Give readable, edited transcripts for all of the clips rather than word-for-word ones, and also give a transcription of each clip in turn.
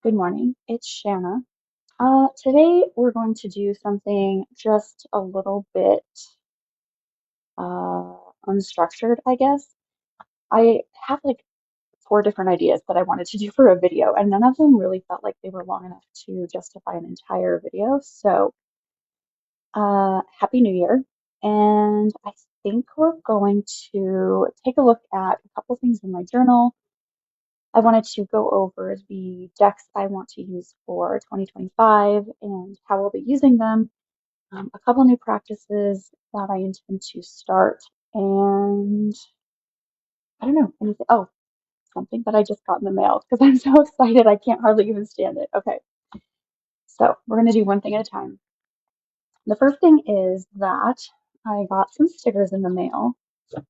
Good morning, it's Shanna. Today we're going to do something just a little bit uh, unstructured, I guess. I have like four different ideas that I wanted to do for a video, and none of them really felt like they were long enough to justify an entire video. So, Happy New Year. And I think we're going to take a look at a couple things in my journal. I wanted to go over the decks I want to use for 2025 and how I'll be using them, a couple new practices that I intend to start, and I don't know, anything. Oh, something that I just got in the mail because I'm so excited I can't hardly even stand it. Okay, so we're going to do one thing at a time. The first thing is that I got some stickers in the mail.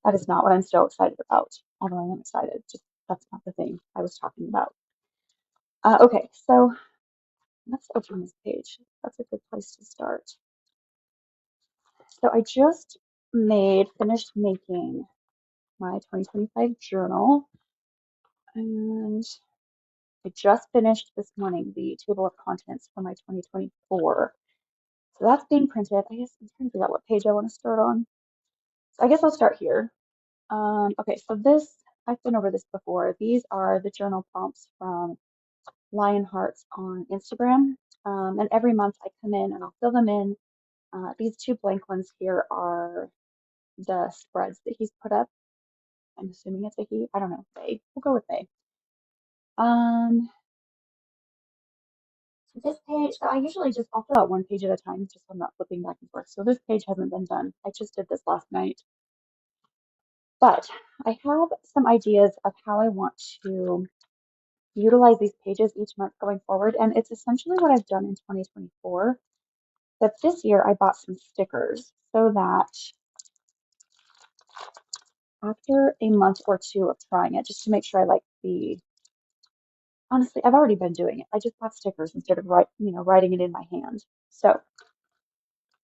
That is not what I'm so excited about, although I am excited. Just that's not the thing I was talking about. Okay, so let's open this page. That's a good place to start. So I just finished making my 2025 journal, and I just finished this morning the table of contents for my 2024. So that's being printed. I guess I'm trying to figure out what page I want to start on. So I guess I'll start here. Okay, so I've been over this before. These are the journal prompts from Lion Hearts on Instagram. And every month I come in and I'll fill them in. These two blank ones here are the spreads that he's put up. I'm assuming it's a he. I don't know. They. We'll go with they. Um, so this page, so I usually I'll fill out one page at a time, just so I'm not flipping back and forth. So this page hasn't been done. I just did this last night. But I have some ideas of how I want to utilize these pages each month going forward. And it's essentially what I've done in 2024. But this year I bought some stickers so that after a month or two of trying it, just to make sure I like honestly, I've already been doing it. I just bought stickers instead of writing it in my hand. So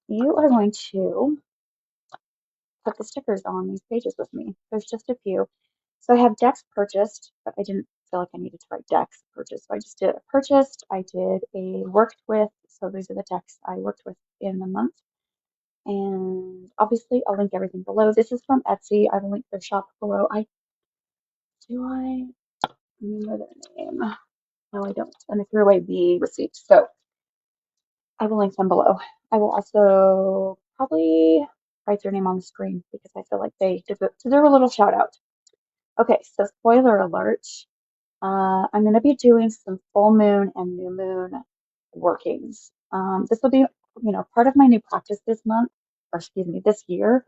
you are going to put the stickers on these pages with me. There's just a few. So I have decks purchased, but I didn't feel like I needed to write decks purchased. So I just did a purchased. I did a worked with. So these are the decks I worked with in the month. And obviously I'll link everything below. This is from Etsy. I will link their shop below. I remember their name? No, I don't. And I threw away the receipt. So I will link them below. I will also probably write their name on the screen because I feel like they deserve a little shout out. Okay, so spoiler alert. I'm going to be doing some full moon and new moon workings. This will be, part of my new practice this month, or excuse me, this year.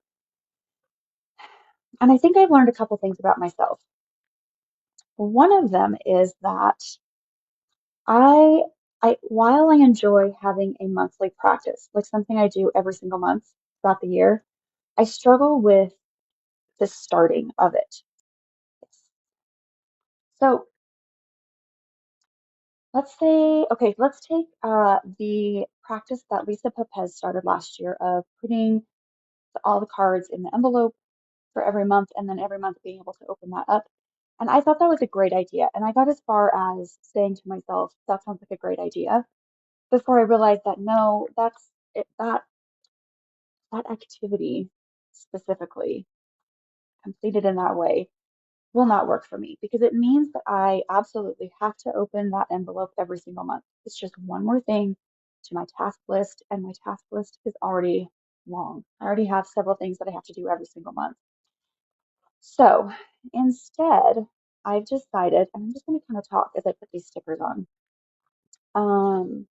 And I think I've learned a couple things about myself. One of them is that I, while I enjoy having a monthly practice, like something I do every single month throughout the year, I struggle with the starting of it. So let's take the practice that Lisa Pepez started last year of putting all the cards in the envelope for every month and then every month being able to open that up. And I thought that was a great idea. And I got as far as saying to myself, that sounds like a great idea, before I realized that no, that activity specifically completed in that way will not work for me because it means that I absolutely have to open that envelope every single month. It's just one more thing to my task list, and my task list is already long. I already have several things that I have to do every single month. So instead, I've decided, and I'm just going to kind of talk as I put these stickers on. Um,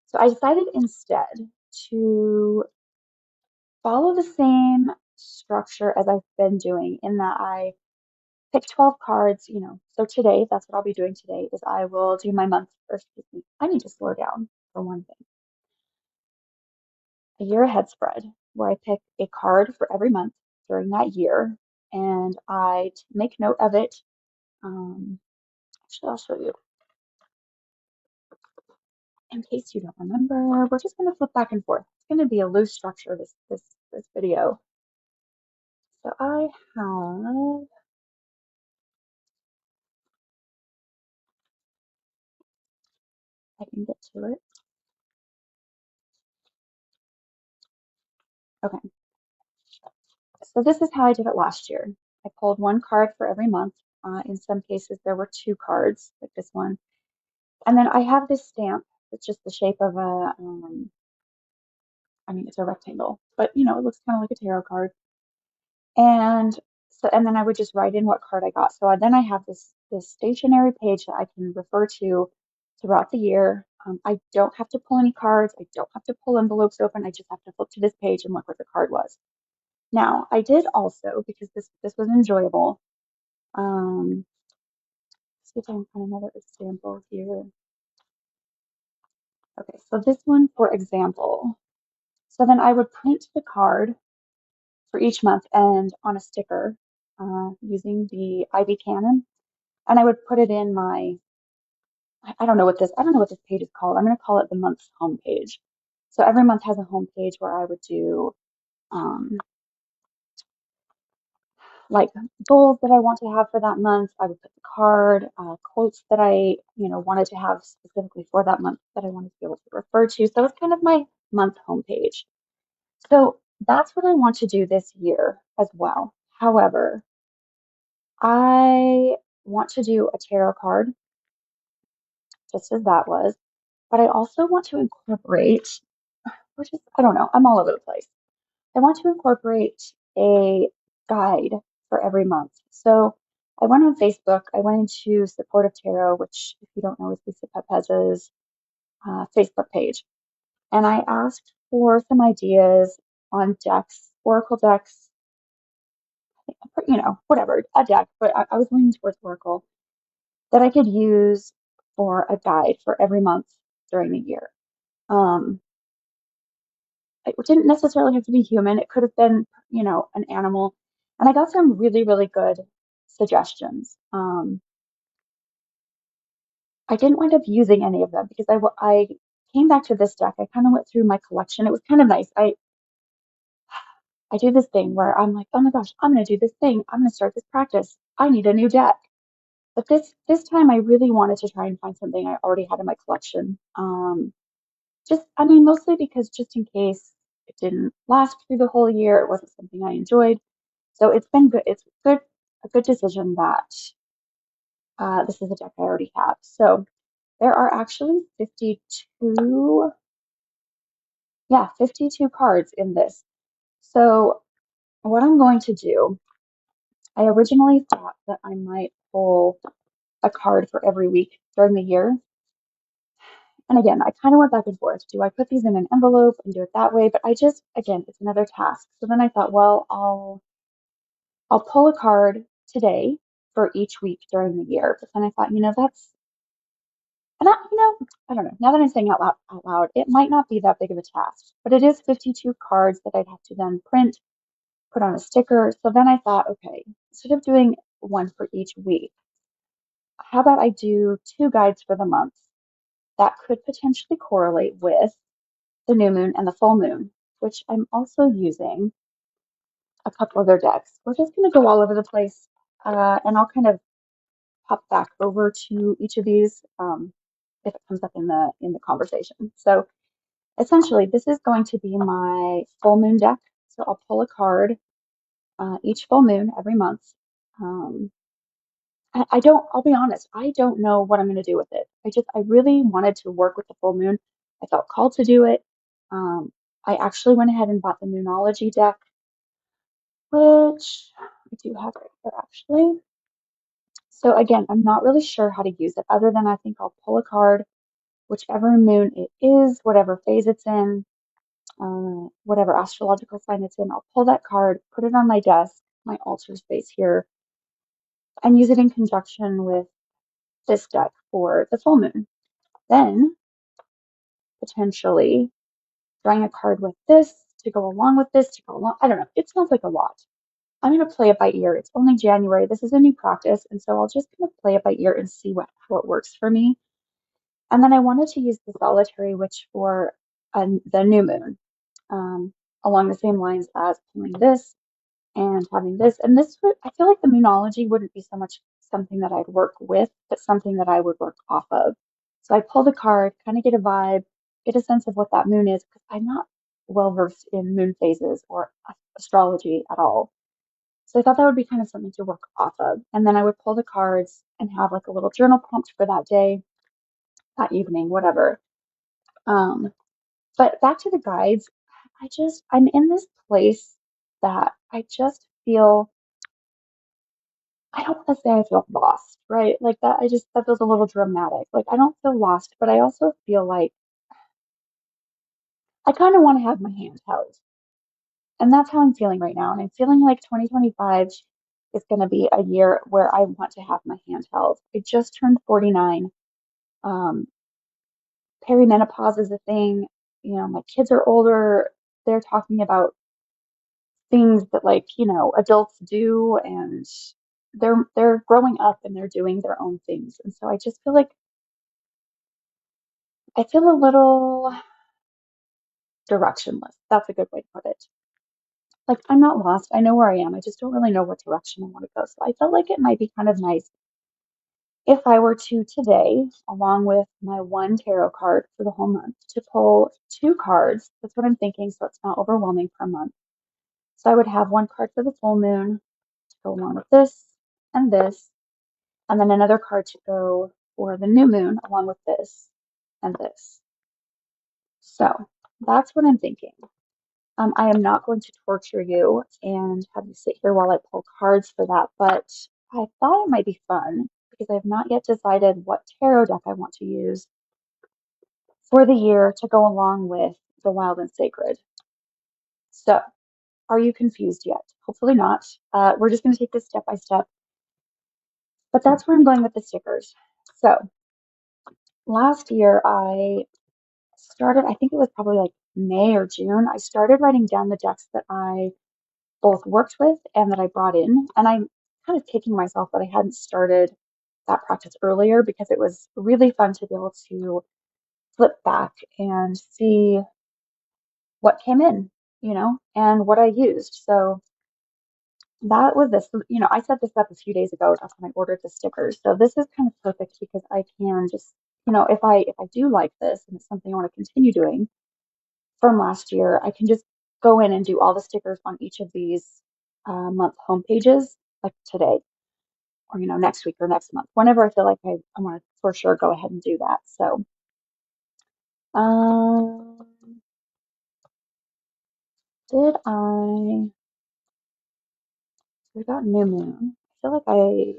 so I decided instead to follow the same structure as I've been doing in that I pick 12 cards, So today, that's what I'll be doing today, is I will do my month, or excuse me, I need to slow down for one thing. A year ahead spread, where I pick a card for every month during that year, and I make note of it. Actually, I'll show you. In case you don't remember, we're just going to flip back and forth. It's going to be a loose structure, this video. So I have I can get to it. Okay, so this is how I did it last year. I pulled one card for every month. In some cases, there were two cards, like this one. And then I have this stamp. It's just the shape of I mean, it's a rectangle, but you know, it looks kind of like a tarot card. And and then I would just write in what card I got. So then I have this stationary page that I can refer to throughout the year. I don't have to pull any cards. I don't have to pull envelopes open. I just have to flip to this page and look what the card was. Now, I did also, because this was enjoyable. See if I can find another example here. Okay, so this one, for example. So then I would print the card for each month and on a sticker using the Ivy Cannon, and I would put it in my. I don't know what this page is called. I'm going to call it the month's homepage. So every month has a homepage where I would do um, like goals that I want to have for that month. I would put the card, quotes that I, wanted to have specifically for that month that I wanted to be able to refer to. So it's kind of my month homepage. So that's what I want to do this year as well. However, I want to do a tarot card, just as that was, but I also want to incorporate, which is, I don't know, I'm all over the place. I want to incorporate a guide for every month. So I went on Facebook, I went into Supportive Tarot, which, if you don't know, is Lisa Pepez's Facebook page. And I asked for some ideas on decks, Oracle decks, whatever, a deck, but I was leaning towards Oracle that I could use for a guide for every month during the year. Um, it didn't necessarily have to be human. It could have been, an animal. And I got some really, really good suggestions. I didn't wind up using any of them because I came back to this deck. I kind of went through my collection. It was kind of nice. I do this thing where I'm like, oh my gosh, I'm going to do this thing. I'm going to start this practice. I need a new deck. But this time I really wanted to try and find something I already had in my collection. I mean, mostly because just in case it didn't last through the whole year, it wasn't something I enjoyed. So it's been good. It's a good decision that this is a deck I already have. So there are actually 52, yeah, 52 cards in this. So what I'm going to do, I originally thought that I might pull a card for every week during the year. And again, I kind of went back and forth. Do I put these in an envelope and do it that way? But again, it's another task. So then I thought, well, I'll pull a card today for each week during the year. But then I thought, that's, and I don't know. Now that I'm saying out loud, it might not be that big of a task, but it is 52 cards that I'd have to then print, put on a sticker. So then I thought, okay, instead of doing one for each week, how about I do two guides for the month that could potentially correlate with the new moon and the full moon, which I'm also using a couple of their decks. We're just going to go all over the place, and I'll kind of hop back over to each of these if it comes up in the conversation. So essentially, this is going to be my full moon deck. So I'll pull a card each full moon every month. Um, I'll be honest, I don't know what I'm going to do with it. I really wanted to work with the full moon. I felt called to do it. Um, I actually went ahead and bought the Moonology deck, which I do have right here actually. So again, I'm not really sure how to use it other than I think I'll pull a card, whichever moon it is, whatever phase it's in, whatever astrological sign it's in. I'll pull that card, put it on my desk, my altar space here, and use it in conjunction with this deck for the full moon. Then potentially drawing a card with this to go along with this to go along. I don't know. It sounds like a lot. I'm going to play it by ear. It's only January. This is a new practice. And so I'll just kind of play it by ear and see how it works for me. And then I wanted to use the solitary witch for the new moon, along the same lines as pulling this and having this. And I feel like the Moonology wouldn't be so much something that I'd work with, but something that I would work off of. So I pulled a card, kind of get a vibe, get a sense of what that moon is, because I'm not well versed in moon phases or astrology at all. So I thought that would be kind of something to work off of. And then I would pull the cards and have like a little journal prompt for that day, that evening, whatever. Um, but back to the guides, I'm in this place that I just feel, I don't want to say I feel lost, right? Like that, that feels a little dramatic. Like I don't feel lost, but I also feel like I kind of want to have my hand held. And that's how I'm feeling right now. And I'm feeling like 2025 is going to be a year where I want to have my hand held. I just turned 49. Um, Perimenopause is a thing. You know, my kids are older. They're talking about things that like, adults do, and they're growing up and they're doing their own things. And so I just feel like I feel a little directionless. That's a good way to put it. Like I'm not lost. I know where I am. I just don't really know what direction I want to go. So I felt like it might be kind of nice if I were to today, along with my one tarot card for the whole month, to pull two cards. That's what I'm thinking, so it's not overwhelming per month. So I would have one card for the full moon to go along with this, and then another card to go for the new moon along with this and this. So that's what I'm thinking. I am not going to torture you and have you sit here while I pull cards for that, but I thought it might be fun because I have not yet decided what tarot deck I want to use for the year to go along with the Wild and Sacred. So, are you confused yet? Hopefully not. We're just going to take this step by step, but that's where I'm going with the stickers. So, last year I started, I think it was probably like May or June, I started writing down the decks that I both worked with and that I brought in. And I'm kind of kicking myself that I hadn't started that practice earlier because it was really fun to be able to flip back and see what came in, and what I used. So that was this, I set this up a few days ago. That's when I ordered the stickers. So this is kind of perfect because I can just, if I do like this and it's something I want to continue doing from last year, I can just go in and do all the stickers on each of these month home pages like today or next week or next month whenever I feel like I want to for sure go ahead and do that. So um did I we got new moon. I feel like I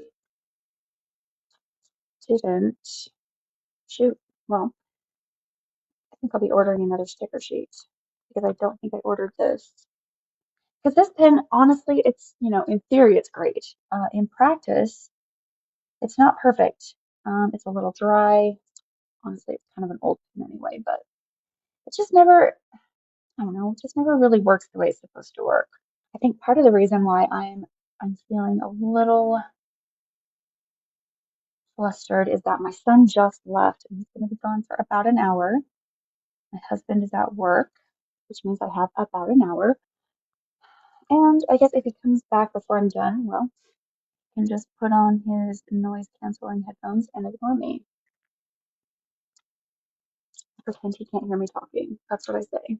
didn't. Shoot. Well, I think I'll be ordering another sticker sheet because I don't think I ordered this. Because this pen, honestly, it's, in theory, it's great. In practice, it's not perfect. It's a little dry. Honestly, it's kind of an old pen anyway, but it just never, I don't know, it just never really works the way it's supposed to work. I think part of the reason why I'm feeling a little flustered is that my son just left and he's going to be gone for about an hour. My husband is at work, which means I have about an hour. And I guess if he comes back before I'm done, well, he can just put on his noise canceling headphones and ignore me. Pretend he can't hear me talking. That's what I say.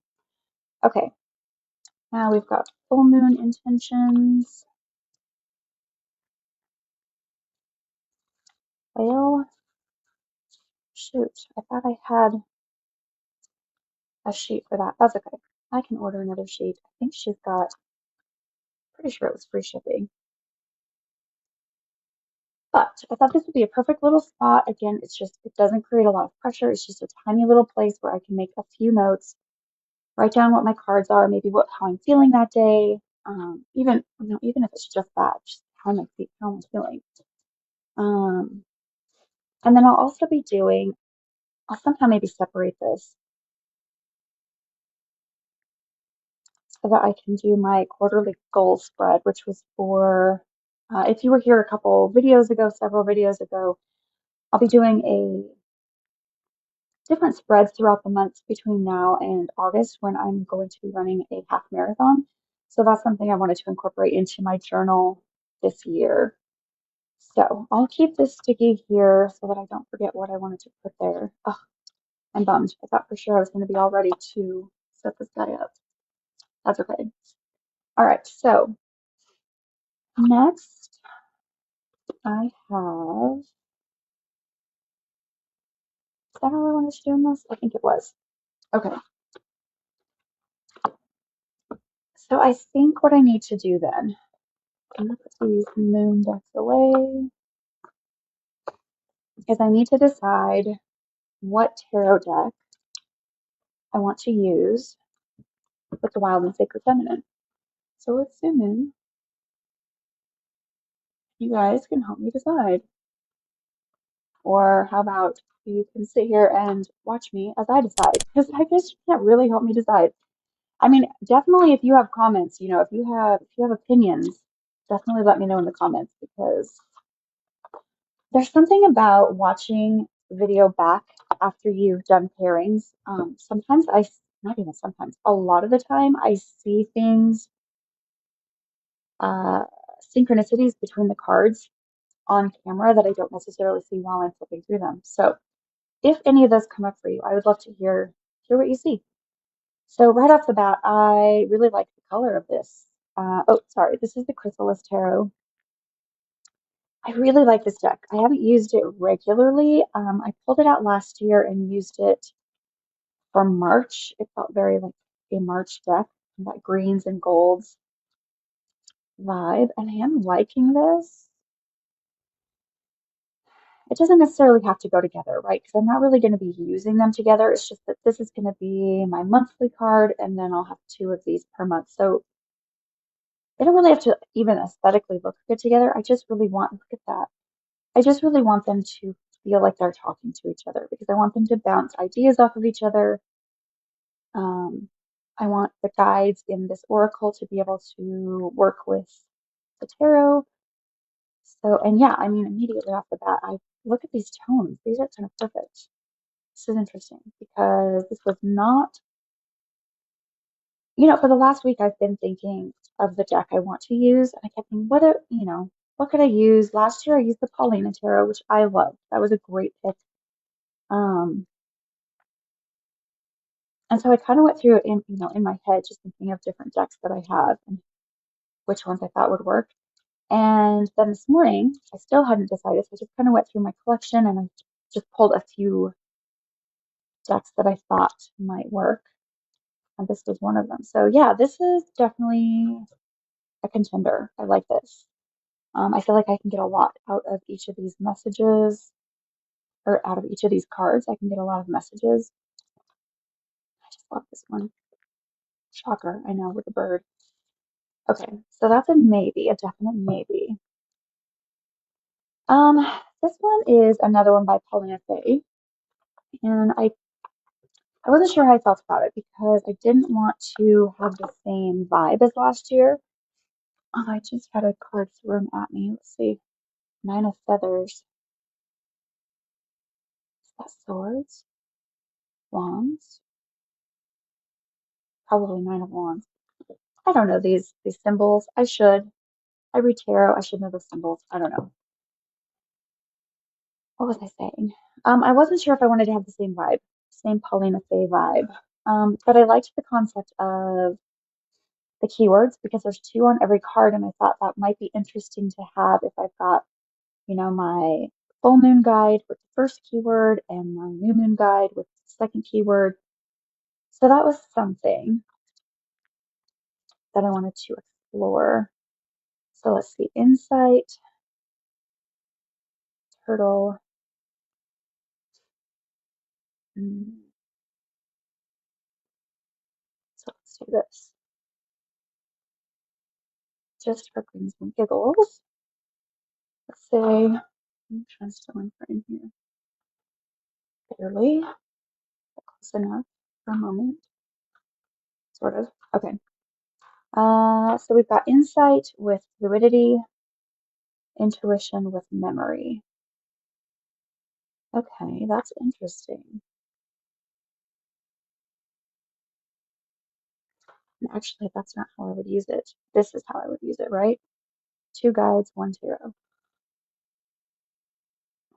Okay, now we've got full moon intentions. Well, shoot, I thought I had a sheet for that. That's okay. I can order another sheet. I think she's got, pretty sure it was free shipping. But I thought this would be a perfect little spot. Again, it doesn't create a lot of pressure. It's just a tiny little place where I can make a few notes, write down what my cards are, maybe how I'm feeling that day. Even if it's just that, just how I'm feeling. Um, and then I'll somehow maybe separate this so that I can do my quarterly goal spread, which was for, if you were here several videos ago, I'll be doing a different spreads throughout the months between now and August when I'm going to be running a half marathon. So that's something I wanted to incorporate into my journal this year. So I'll keep this sticky here so that I don't forget what I wanted to put there. Oh, I'm bummed. I thought for sure I was going to be all ready to set this guy up. That's okay. All right, so next I have, is that all I wanted to do in this? I think it was. Okay, so I think what I need to do then, I'm going to put these moon decks away, is I need to decide what tarot deck I want to use with the Wild and Sacred Feminine. So let's zoom in. You guys can help me decide. Or how about you can sit here and watch me as I decide? Because I guess you can't really help me decide. I mean, definitely if you have comments, if you have opinions, definitely let me know in the comments because there's something about watching video back after you've done pairings. Sometimes not even sometimes, a lot of the time I see things, uh, synchronicities between the cards on camera that I don't necessarily see while I'm flipping through them. So if any of those come up for you, I would love to hear what you see. So right off the bat, I really like the color of this. Oh, sorry, this is the Chrysalis Tarot. I really like this deck. I haven't used it regularly. I pulled it out last year and used it for March. It felt very like a March deck, that greens and golds vibe, and I am liking this. It doesn't necessarily have to go together, right? Because I'm not really going to be using them together. It's just that this is going to be my monthly card, and then I'll have two of these per month. So they don't really have to even aesthetically look good together. I just really want, look at that. I just really want them to feel like they're talking to each other because I want them to bounce ideas off of each other. Um, I want the guides in this oracle to be able to work with the tarot. So, and yeah, I mean, immediately off the bat, I look at these tones. These are kind of perfect. This is interesting because this was not, for the last week I've been thinking of the deck I want to use, and I kept thinking, what could I use? Last year I used the Paulina Tarot, which I loved. That was a great pick. Um, and so I kind of went through it in my head, just thinking of different decks that I have and which ones I thought would work. And then this morning, I still hadn't decided, so I just kind of went through my collection and I just pulled a few decks that I thought might work. And this was one of them. So yeah, this is definitely a contender. I like this. I feel like I can get a lot out of each of these messages, or out of each of these cards. I can get a lot of messages. I just love this one. Shocker, I know, with the bird. Okay, so that's a maybe, a definite maybe. Um, this one is another one by Paulina Faye, and I wasn't sure how I felt about it because I didn't want to have the same vibe as last year. Oh, I just had a card thrown at me. Let's see. Nine of Feathers. Is that Swords? Wands? Probably Nine of Wands. I don't know these symbols. I should. I read tarot. I should know the symbols. I don't know. What was I saying? I wasn't sure if I wanted to have the same vibe, same Paulina Faye vibe. But I liked the concept of the keywords because there's two on every card, and I thought that might be interesting to have if I've got, my full moon guide with the first keyword and my new moon guide with the second keyword. So that was something that I wanted to explore. So let's see, insight, turtle. So let's do this. Just for grins and giggles. Let's say, I'm trying to still in here. Barely. Close enough for a moment. Sort of. Okay. So we've got insight with fluidity, intuition with memory. Okay, that's interesting. And actually, that's not how I would use it. This is how I would use it, right? Two guides, one tarot.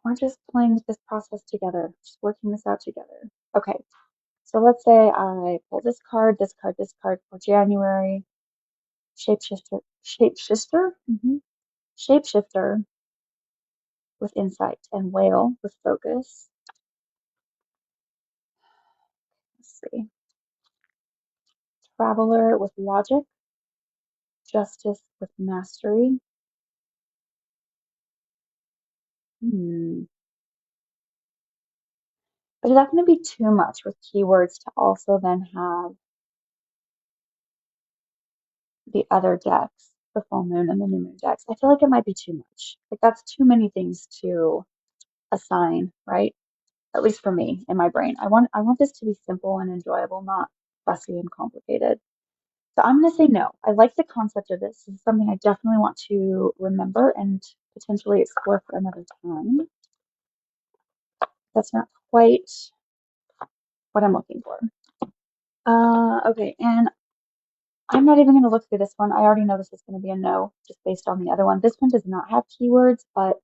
We're just playing with this process together, just working this out together. Okay, so let's say I pull this card, this card, this card for January. Shapeshifter, shapeshifter, shapeshifter with insight, and whale with focus. Let's see. Traveler with logic, justice with mastery. But is that going to be too much with keywords to also then have the other decks, the full moon and the new moon decks? I feel like it might be too much. Like that's too many things to assign, right? At least for me in my brain. I want this to be simple and enjoyable, not fussy and complicated. So I'm going to say no. I like the concept of this. This is something I definitely want to remember and potentially explore for another time. That's not quite what I'm looking for. Okay, and I'm not even going to look through this one. I already know this is going to be a no, just based on the other one. This one does not have keywords, but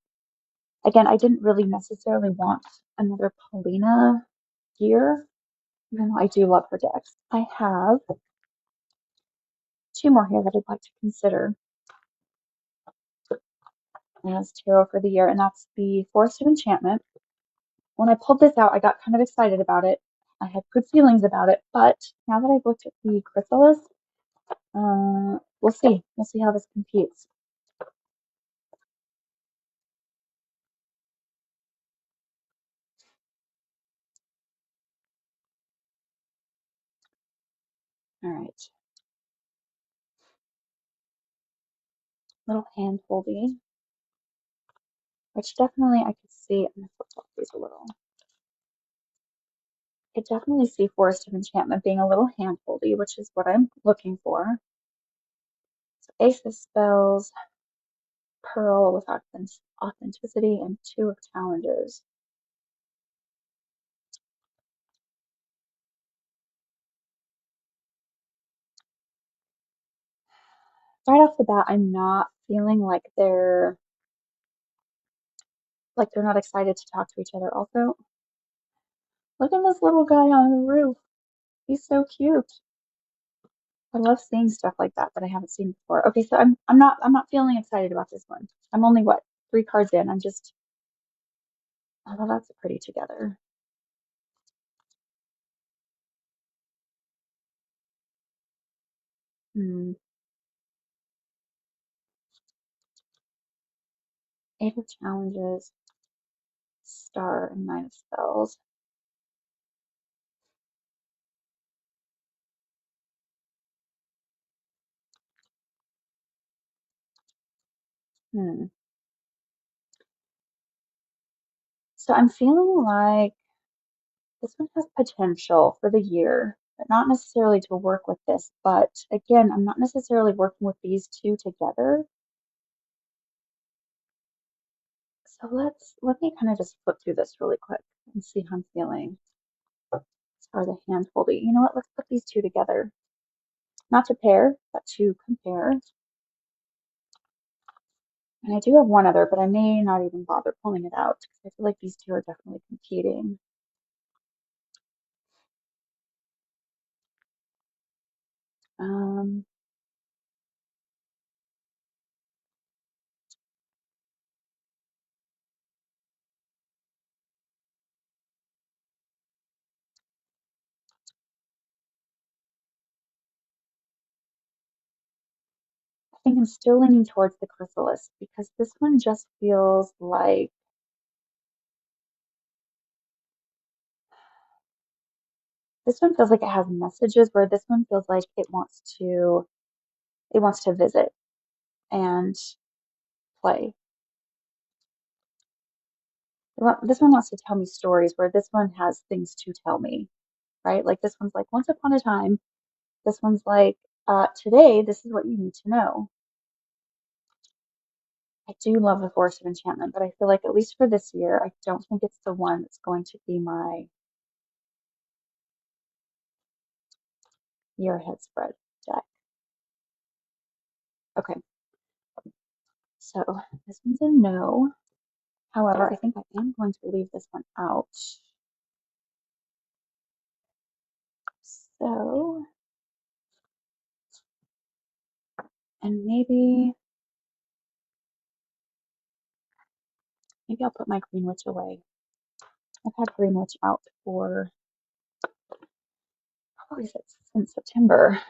again, I didn't really necessarily want another Paulina here, even though I do love her decks. I have two more here that I'd like to consider as tarot for the year, and that's the Forest of Enchantment. When I pulled this out, I got kind of excited about it. I had good feelings about it, but now that I've looked at the Chrysalis, we'll see. We'll see how this competes. All right. Little hand holdy, which definitely I could see. I'm going to flip off these a little. I could definitely see Forest of Enchantment being a little hand holdy, which is what I'm looking for. So Ace of Spells, Pearl with authenticity, and Two of Challenges. Right off the bat, I'm not feeling like they're not excited to talk to each other. Also, look at this little guy on the roof. He's so cute. I love seeing stuff like that I haven't seen before. Okay, so I'm not feeling excited about this one. I'm only what, 3 cards in. I'm just, oh well, that's pretty together. Hmm. Eight of Challenges, Star, and Nine of Spells. Hmm. So I'm feeling like this one has potential for the year, but not necessarily to work with this. But again, I'm not necessarily working with these two together. So let me kind of just flip through this really quick and see how I'm feeling as far as a hand holding. You know what? Let's put these two together. Not to pair, but to compare. And I do have one other, but I may not even bother pulling it out because I feel like these two are definitely competing. Um, I think I'm still leaning towards the Chrysalis because this one just feels like it has messages, where this one feels like it wants to visit and play. This one wants to tell me stories, where this one has things to tell me, right? Like this one's like once upon a time. This one's like today. This is what you need to know. I do love the Forest of Enchantment, but I feel like at least for this year, I don't think it's the one that's going to be my year ahead spread deck. Okay, so this one's a no. However, I think I am going to leave this one out. So, and maybe I'll put my Green Witch away. I've had Green Witch out for probably since September.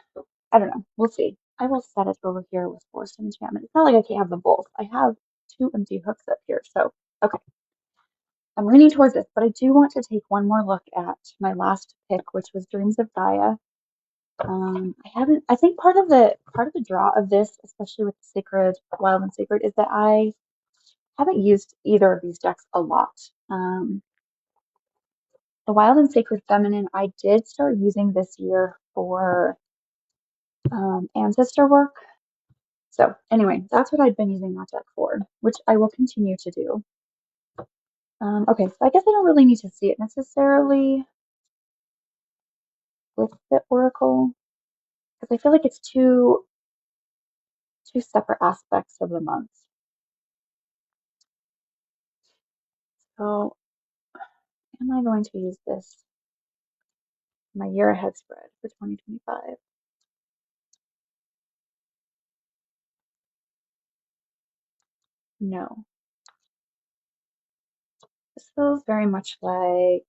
I don't know. We'll see. I will set it over here with Forest of Enchantment. It's not like I can't have them both. I have two empty hooks up here. So, okay. I'm leaning towards this, but I do want to take one more look at my last pick, which was Dreams of Gaia. I think part of the draw of this, especially with Sacred, Wild and Sacred, is that I haven't used either of these decks a lot. The Wild and Sacred Feminine, I did start using this year for ancestor work. So anyway, that's what I've been using that deck for, which I will continue to do. Okay, so I guess I don't really need to see it necessarily with the Oracle because I feel like it's two separate aspects of the month. So am I going to use this my year ahead spread for 2025? No. This feels very much like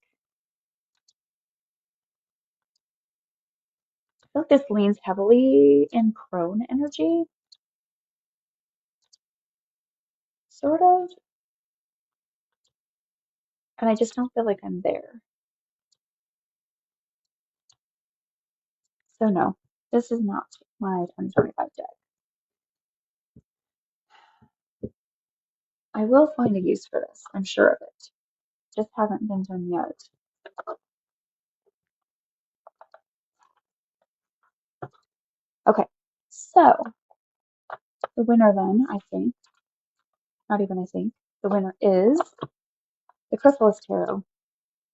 I feel like this leans heavily in crone energy, sort of, and I just don't feel like I'm there. So no, this is not my 2025 deck. I will find a use for this, I'm sure of it. Just hasn't been done yet. Okay, so the winner then, I think, not even I think, the winner is the Chrysalis Tarot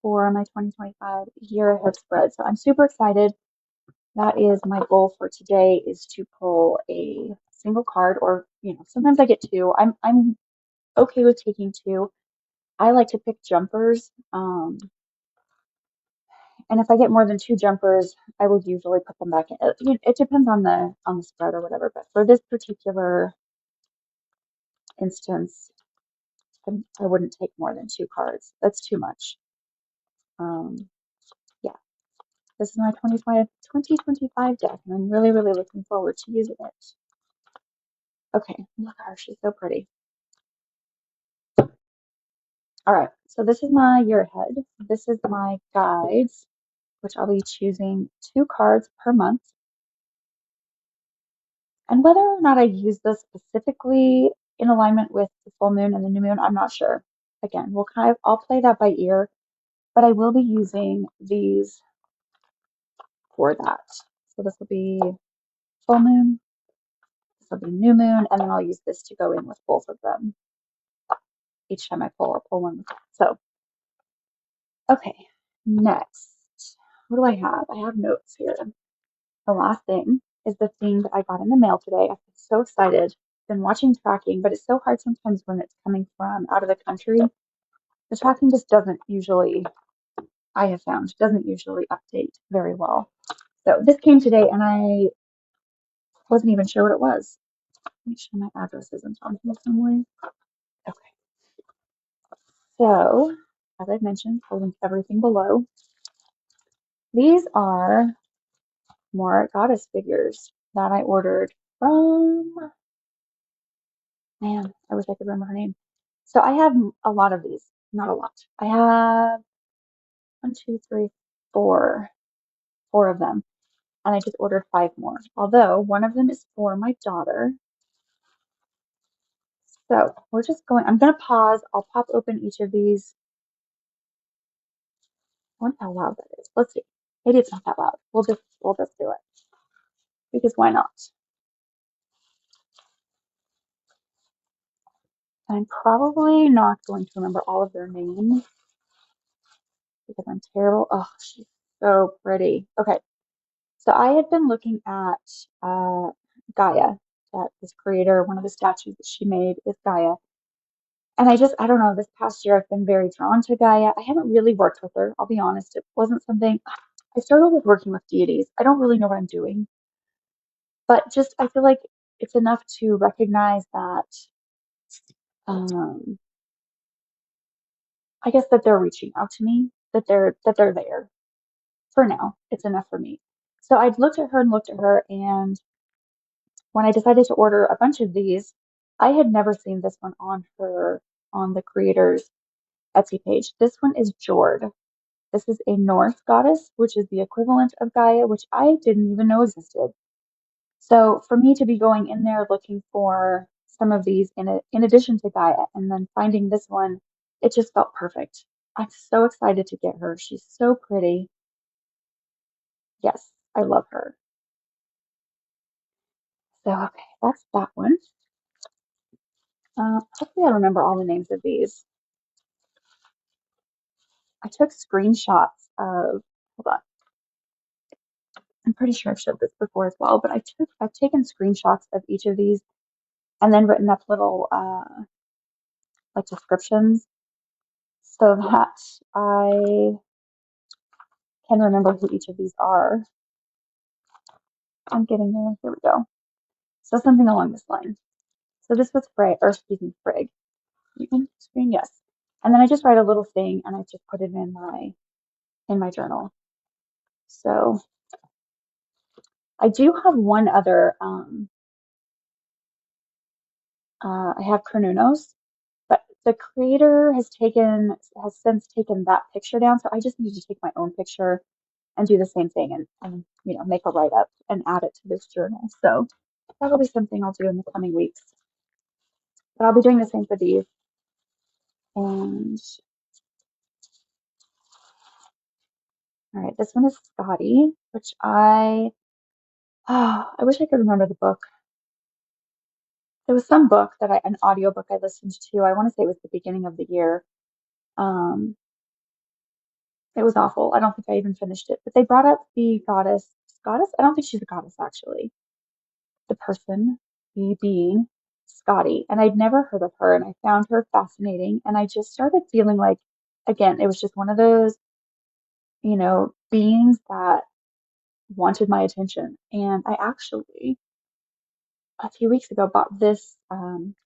for my 2025 year ahead spread. So I'm super excited. That is my goal for today, is to pull a single card, or sometimes I get two. I'm okay with taking two. I like to pick jumpers. And if I get more than two jumpers, I will usually put them back in. It depends on the spread or whatever. But for this particular instance, I wouldn't take more than two cards. That's too much. Yeah, this is my 2025 deck, and I'm really, really looking forward to using it. Okay, look at her. She's so pretty. All right, so this is my year ahead. This is my guides, which I'll be choosing two cards per month. And whether or not I use this specifically in alignment with the full moon and the new moon, I'm not sure. Again, I'll play that by ear, but I will be using these for that. So this will be full moon, this will be new moon, and then I'll use this to go in with both of them. Each time I'll pull one. So, okay, next, what do I have? I have notes here. The last thing is the thing that I got in the mail today. I'm so excited. Been watching tracking, but it's so hard sometimes when it's coming from out of the country. The tracking just doesn't usually, I have found, doesn't usually update very well. So this came today and I wasn't even sure what it was. Make sure my address isn't on here somewhere. Okay. So, as I've mentioned, I'll link everything below. These are more goddess figures that I ordered from, man, I wish I could remember her name. So I have a lot of these, not a lot. I have one, two, three, four of them. And I just ordered 5 more. Although one of them is for my daughter. So we're just going, I'm going to pause. I'll pop open each of these. I wonder how loud that is. Let's see. Maybe it's not that loud. We'll just do it. Because why not? I'm probably not going to remember all of their names because I'm terrible. Oh, she's so pretty. Okay. So I had been looking at Gaia, that this creator, one of the statues that she made is Gaia. And I don't know, this past year I've been very drawn to Gaia. I haven't really worked with her, I'll be honest. It wasn't something I struggle with working with deities. I don't really know what I'm doing, but just I feel like it's enough to recognize that um I guess that they're reaching out to me, that they're there for now. It's enough for me. So I looked at her, and when I decided to order a bunch of these, I had never seen this one on the creator's Etsy page. This one is Jord. This is a Norse goddess, which is the equivalent of Gaia, which I didn't even know existed. So for me to be going in there looking for some of these in addition to Gaia and then finding this one, it just felt perfect. I'm so excited to get her. She's so pretty. Yes, I love her. So okay, that's that one. Hopefully I remember all the names of these. I took screenshots of, hold on, I'm pretty sure I've showed this before as well, but I've taken screenshots of each of these and then written up little like descriptions so that I can remember who each of these are. I'm getting there. Here we go. So something along this line. So this was Frey, or excuse me, Frigg. You can screen, yes. And then I just write a little thing and I just put it in my journal. So I do have one other. I have Carnunos, but the creator has since taken that picture down. So I just need to take my own picture and do the same thing and make a write up and add it to this journal. So that'll be something I'll do in the coming weeks. But I'll be doing the same for these. And all right, this one is Scotty, which I wish I could remember the book. There was some book an audio book I listened to. I want to say it was the beginning of the year. Um, it was awful. I don't think I even finished it. But they brought up the goddess. Goddess? I don't think she's a goddess actually. The person, the being, Scotty. And I'd never heard of her, and I found her fascinating. And I just started feeling like, again, it was just one of those, beings that wanted my attention. And I actually, a few weeks ago, bought this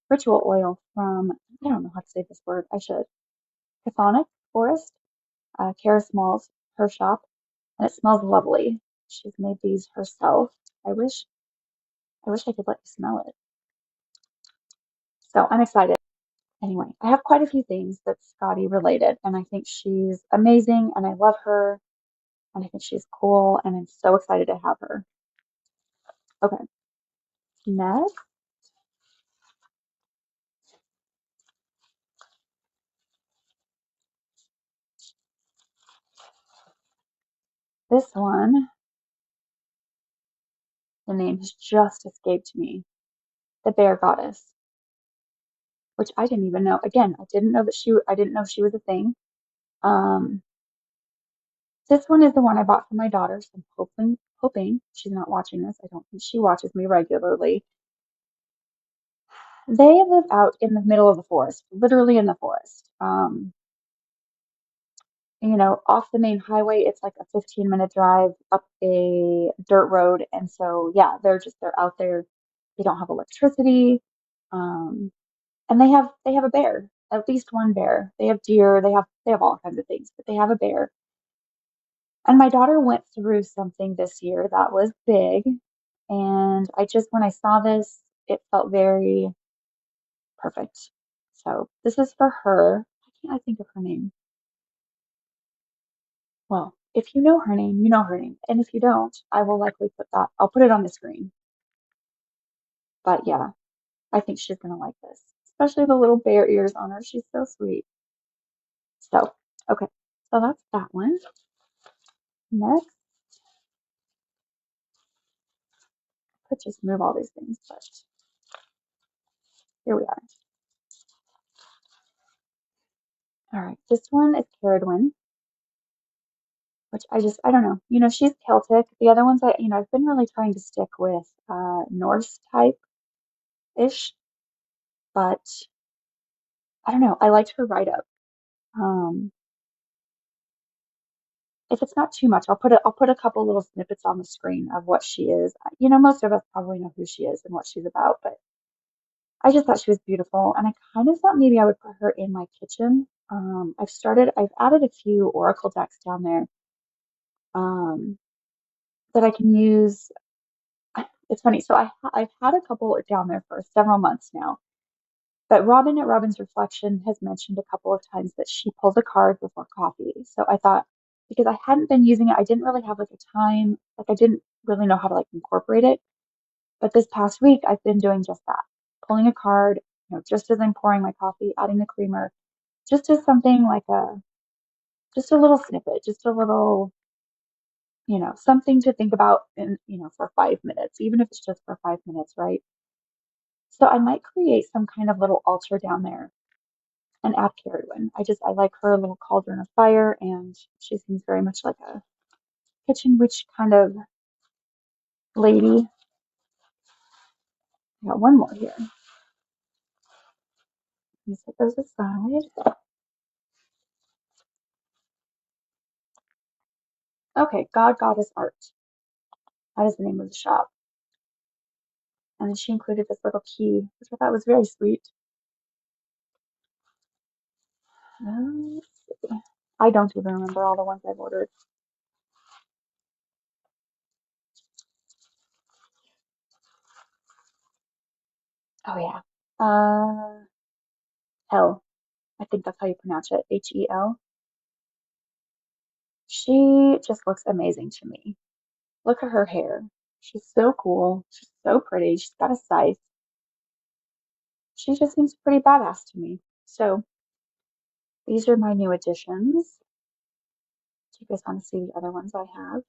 ritual oil from, I don't know how to say this word, I should, Chthonic Forest, Kara Smalls, her shop, and it smells lovely. She's made these herself. I wish I could let you smell it. So I'm excited. Anyway, I have quite a few things that's Scotty related, and I think she's amazing, and I love her, and I think she's cool, and I'm so excited to have her. Okay, next, this one, the name has just escaped me. The Bear Goddess, which I didn't even know. Again, I didn't know she was a thing. Um, this one is the one I bought for my daughter, so I'm hoping she's not watching this. I don't think she watches me regularly. They live out in the middle of the forest, literally in the forest. Off the main highway, it's like a 15-minute drive up a dirt road. And so, yeah, they're out there. They don't have electricity. Um, and they have a bear, at least one bear. They have deer, they have all kinds of things, but they have a bear. And my daughter went through something this year that was big. And when I saw this, it felt very perfect. So this is for her. Why can't I think of her name? Well, if you know her name, you know her name. And if you don't, I will likely I'll put it on the screen. But yeah, I think she's gonna like this. Especially the little bear ears on her. She's so sweet. So, okay. So that's that one. Next, I could just move all these things, but here we are. All right, this one is Caradwyn, which I don't know. She's Celtic. The other ones I've been really trying to stick with Norse type-ish, but I don't know. I liked her write-up. Um, if it's not too much, I'll put a couple little snippets on the screen of what she is. You know, most of us probably know who she is and what she's about, but I just thought she was beautiful, and I kind of thought maybe I would put her in my kitchen. I've added a few oracle decks down there um, that I can use. It's funny. So I've had a couple down there for several months now. But Robin at Robin's Reflection has mentioned a couple of times that she pulls a card before coffee. So I thought, because I hadn't been using it, I didn't really have like a time, like I didn't really know how to like incorporate it. But this past week, I've been doing just that, pulling a card, just as I'm pouring my coffee, adding the creamer, just as something like just a little snippet, just a little, something to think about for 5 minutes, even if it's just for 5 minutes, right? So I might create some kind of little altar down there and add Carridwen. I like her little cauldron of fire, and she seems very much like a kitchen witch kind of lady. I got one more here. Let me set those aside. Okay, God, Goddess Art. That is the name of the shop. And then she included this little key, which I thought was very sweet. Let's see. I don't even remember all the ones I've ordered. Oh yeah. Hell. I think that's how you pronounce it. Hel. She just looks amazing to me. Look at her hair. She's so cool. She's so pretty. She's got a scythe. She just seems pretty badass to me. So these are my new additions. Do you guys want to see the other ones I have?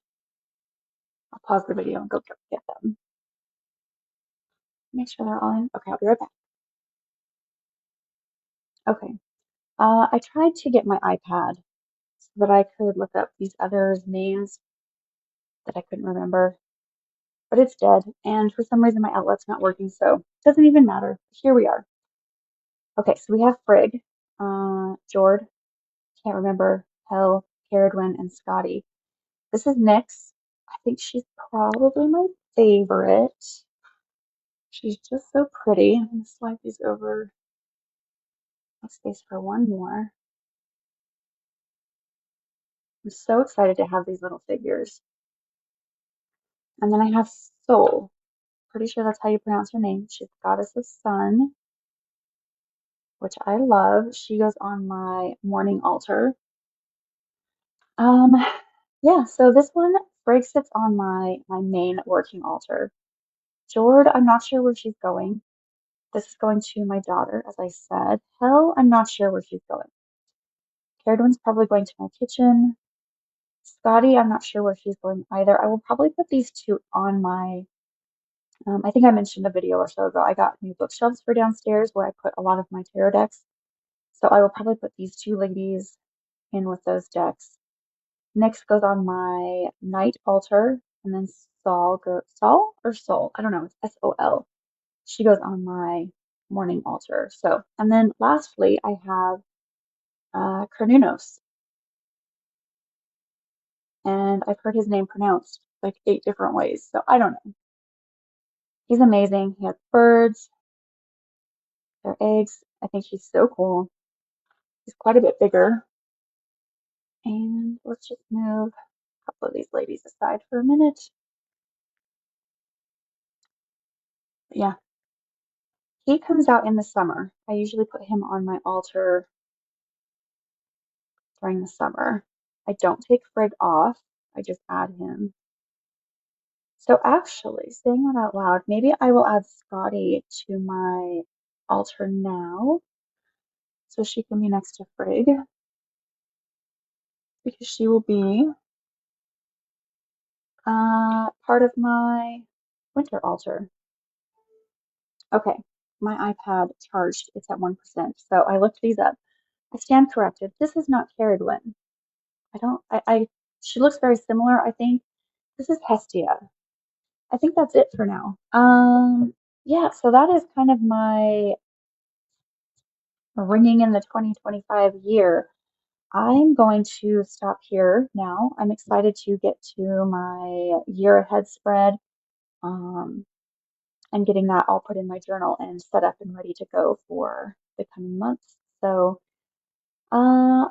I'll pause the video and go get them. Make sure they're all in. Okay, I'll be right back. Okay. I tried to get my iPad so that I could look up these others' names that I couldn't remember, but it's dead. And for some reason, my outlet's not working, so it doesn't even matter. Here we are. Okay, so we have Frigg, Jord, can't remember, Hell, Caradwin, and Scotty. This is Nyx. I think she's probably my favorite. She's just so pretty. I'm gonna slide these over. Make space for one more. I'm so excited to have these little figures. And then I have Sol. Pretty sure that's how you pronounce her name. She's Goddess of Sun, which I love. She goes on my morning altar. Um, yeah, so this one, Frigg sits on my main working altar. Jord, I'm not sure where she's going. This is going to my daughter, as I said. Hell, I'm not sure where she's going. Caradwin's probably going to my kitchen. Scotty, I'm not sure where she's going either. I will probably put these two on my, I think I mentioned a video or so ago, I got new bookshelves for downstairs where I put a lot of my tarot decks. So I will probably put these two ladies in with those decks. Next goes on my night altar, and then Sol or Sol? I don't know, it's Sol. She goes on my morning altar. So, and then lastly, I have Carnunos, and I've heard his name pronounced like 8 different ways. So I don't know. He's amazing. He has birds, their eggs. I think he's so cool. He's quite a bit bigger. And let's just move a couple of these ladies aside for a minute. Yeah, he comes out in the summer. I usually put him on my altar during the summer. I don't take Frigg off. I just add him. So actually, saying that out loud, maybe I will add Scotty to my altar now so she can be next to Frigg because she will be part of my winter altar. Okay, my iPad charged. It's at 1%. So I looked these up. I stand corrected. This is not Caradwin. She looks very similar, I think. This is Hestia. I think that's it for now. Yeah, so that is kind of my ringing in the 2025 year. I'm going to stop here now. I'm excited to get to my year ahead spread, um, and getting that all put in my journal and set up and ready to go for the coming months. So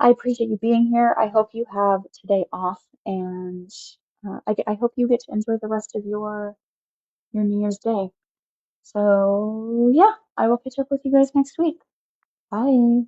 I appreciate you being here. I hope you have today off, and I hope you get to enjoy the rest of your New Year's Day. So yeah, I will catch up with you guys next week. Bye.